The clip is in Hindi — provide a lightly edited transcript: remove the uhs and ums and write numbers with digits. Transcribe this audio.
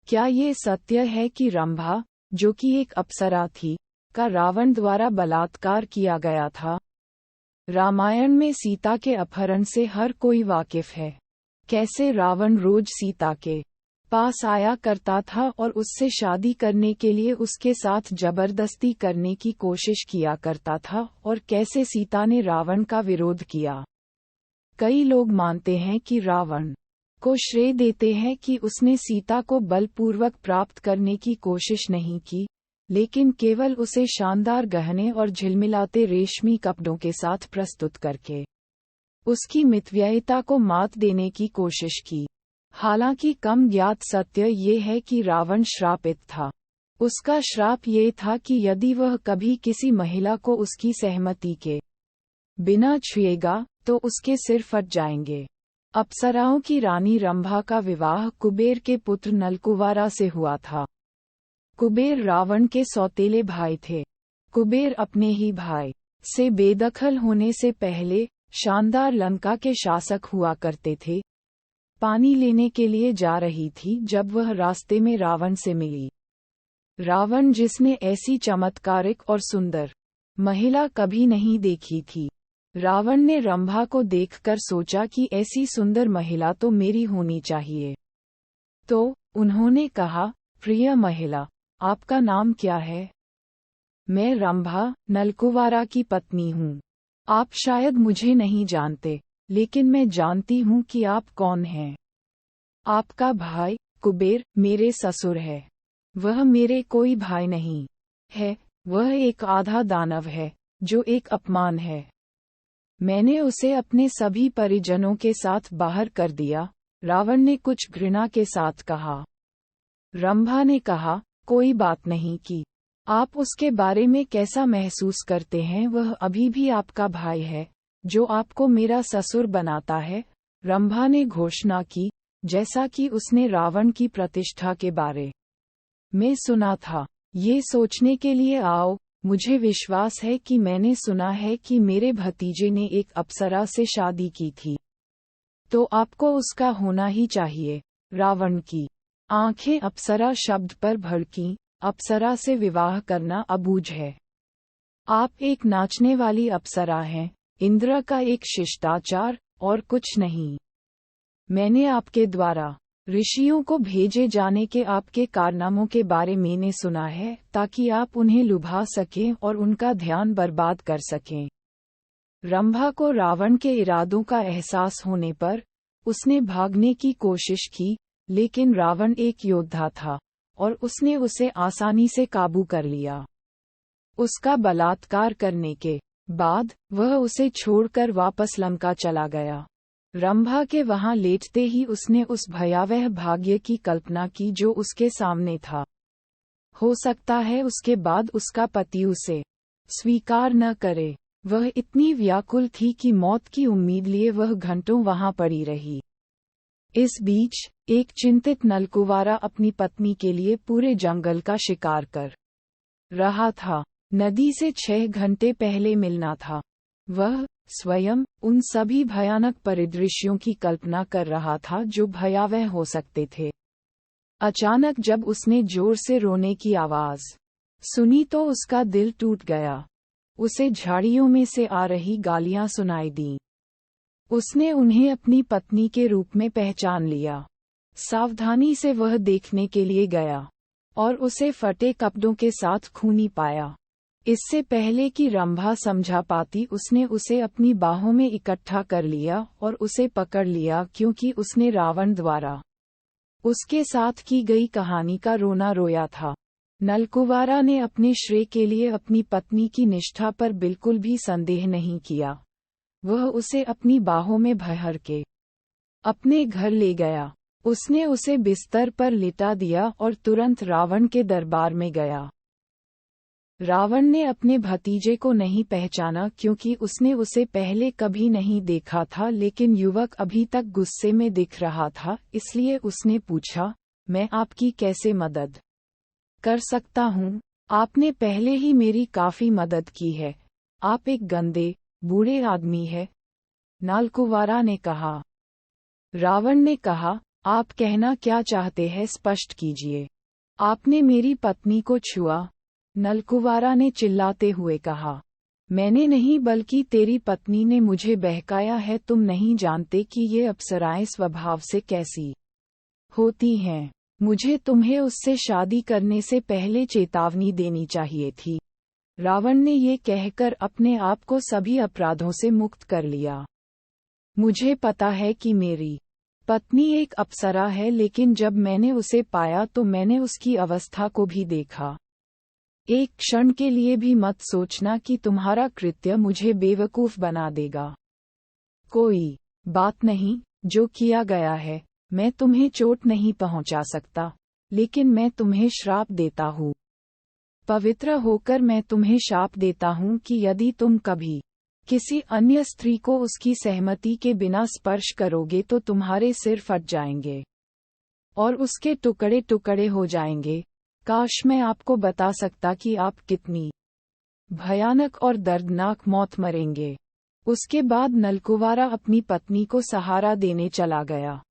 क्या ये सत्य है कि रंभा, जो कि एक अप्सरा थी, का रावण द्वारा बलात्कार किया गया था? रामायण में सीता के अपहरण से हर कोई वाकिफ है। कैसे रावण रोज सीता के पास आया करता था और उससे शादी करने के लिए उसके साथ जबरदस्ती करने की कोशिश किया करता था, और कैसे सीता ने रावण का विरोध किया। कई लोग मानते हैं कि रावण को श्रेय देते हैं कि उसने सीता को बलपूर्वक प्राप्त करने की कोशिश नहीं की, लेकिन केवल उसे शानदार गहने और झिलमिलाते रेशमी कपड़ों के साथ प्रस्तुत करके उसकी मितव्ययिता को मात देने की कोशिश की। हालांकि कम ज्ञात सत्य ये है कि रावण श्रापित था। उसका श्राप ये था कि यदि वह कभी किसी महिला को उसकी सहमति के बिना छुएगा तो उसके सिर फट जाएंगे। अप्सराओं की रानी रंभा का विवाह कुबेर के पुत्र नलकुवारा से हुआ था। कुबेर रावण के सौतेले भाई थे। कुबेर अपने ही भाई से बेदखल होने से पहले शानदार लंका के शासक हुआ करते थे। पानी लेने के लिए जा रही थी जब वह रास्ते में रावण से मिली। रावण, जिसने ऐसी चमत्कारिक और सुंदर महिला कभी नहीं देखी थी। रावण ने रंभा को देखकर सोचा कि ऐसी सुंदर महिला तो मेरी होनी चाहिए। तो उन्होंने कहा, प्रिय महिला, आपका नाम क्या है? मैं रंभा, नलकुवारा की पत्नी हूँ। आप शायद मुझे नहीं जानते, लेकिन मैं जानती हूँ कि आप कौन हैं। आपका भाई कुबेर मेरे ससुर है। वह मेरे कोई भाई नहीं है, वह एक आधा दानव है, जो एक अपमान है। मैंने उसे अपने सभी परिजनों के साथ बाहर कर दिया, रावण ने कुछ घृणा के साथ कहा। रंभा ने कहा, कोई बात नहीं की। आप उसके बारे में कैसा महसूस करते हैं? वह अभी भी आपका भाई है, जो आपको मेरा ससुर बनाता है, रंभा ने घोषणा की, जैसा कि उसने रावण की प्रतिष्ठा के बारे में सुना था। ये सोचने के लिए आओ, मुझे विश्वास है कि मैंने सुना है कि मेरे भतीजे ने एक अप्सरा से शादी की थी, तो आपको उसका होना ही चाहिए। रावण की आंखें अप्सरा शब्द पर भड़कीं। अप्सरा से विवाह करना अबूझ है। आप एक नाचने वाली अप्सरा हैं, इंद्र का एक शिष्टाचार, और कुछ नहीं। मैंने आपके द्वारा ऋषियों को भेजे जाने के आपके कारनामों के बारे में सुना है, ताकि आप उन्हें लुभा सकें और उनका ध्यान बर्बाद कर सकें। रंभा को रावण के इरादों का एहसास होने पर उसने भागने की कोशिश की, लेकिन रावण एक योद्धा था और उसने उसे आसानी से काबू कर लिया। उसका बलात्कार करने के बाद वह उसे छोड़कर वापस लंका चला गया। रंभा के वहां लेटते ही उसने उस भयावह भाग्य की कल्पना की जो उसके सामने था। हो सकता है उसके बाद उसका पति उसे स्वीकार न करे। वह इतनी व्याकुल थी कि मौत की उम्मीद लिए वह घंटों वहां पड़ी रही। इस बीच एक चिंतित नलकुवारा अपनी पत्नी के लिए पूरे जंगल का शिकार कर रहा था। नदी से 6 घंटे पहले मिलना था। वह स्वयं उन सभी भयानक परिदृश्यों की कल्पना कर रहा था जो भयावह हो सकते थे। अचानक जब उसने जोर से रोने की आवाज सुनी तो उसका दिल टूट गया। उसे झाड़ियों में से आ रही गालियां सुनाई दीं। उसने उन्हें अपनी पत्नी के रूप में पहचान लिया। सावधानी से वह देखने के लिए गया और उसे फटे कपड़ों के साथ खूनी पाया। इससे पहले कि रंभा समझा पाती, उसने उसे अपनी बाहों में इकट्ठा कर लिया और उसे पकड़ लिया, क्योंकि उसने रावण द्वारा उसके साथ की गई कहानी का रोना रोया था। नलकुवारा ने अपने श्रेय के लिए अपनी पत्नी की निष्ठा पर बिल्कुल भी संदेह नहीं किया। वह उसे अपनी बाहों में भर के अपने घर ले गया। उसने उसे बिस्तर पर लिटा दिया और तुरंत रावण के दरबार में गया। रावण ने अपने भतीजे को नहीं पहचाना, क्योंकि उसने उसे पहले कभी नहीं देखा था, लेकिन युवक अभी तक गुस्से में दिख रहा था, इसलिए उसने पूछा, मैं आपकी कैसे मदद कर सकता हूँ? आपने पहले ही मेरी काफी मदद की है। आप एक गंदे, बूढ़े आदमी है, नलकुवारा ने कहा। रावण ने कहा, आप कहना क्या चाहते हैं, स्पष्ट कीजिए। आपने मेरी पत्नी को छुआ, नलकुवारा ने चिल्लाते हुए कहा। मैंने नहीं, बल्कि तेरी पत्नी ने मुझे बहकाया है। तुम नहीं जानते कि ये अप्सराएं स्वभाव से कैसी होती हैं। मुझे तुम्हें उससे शादी करने से पहले चेतावनी देनी चाहिए थी। रावण ने ये कहकर अपने आप को सभी अपराधों से मुक्त कर लिया। मुझे पता है कि मेरी पत्नी एक अप्सरा है, लेकिन जब मैंने उसे पाया तो मैंने उसकी अवस्था को भी देखा। एक क्षण के लिए भी मत सोचना कि तुम्हारा कृत्य मुझे बेवकूफ बना देगा। कोई बात नहीं, जो किया गया है। मैं तुम्हें चोट नहीं पहुंचा सकता, लेकिन मैं तुम्हें श्राप देता हूँ। पवित्र होकर मैं तुम्हें शाप देता हूँ कि यदि तुम कभी किसी अन्य स्त्री को उसकी सहमति के बिना स्पर्श करोगे तो तुम्हारे सिर फट जाएंगे और उसके टुकड़े टुकड़े हो जाएंगे। काश मैं आपको बता सकता कि आप कितनी भयानक और दर्दनाक मौत मरेंगे। उसके बाद नलकुवारा अपनी पत्नी को सहारा देने चला गया।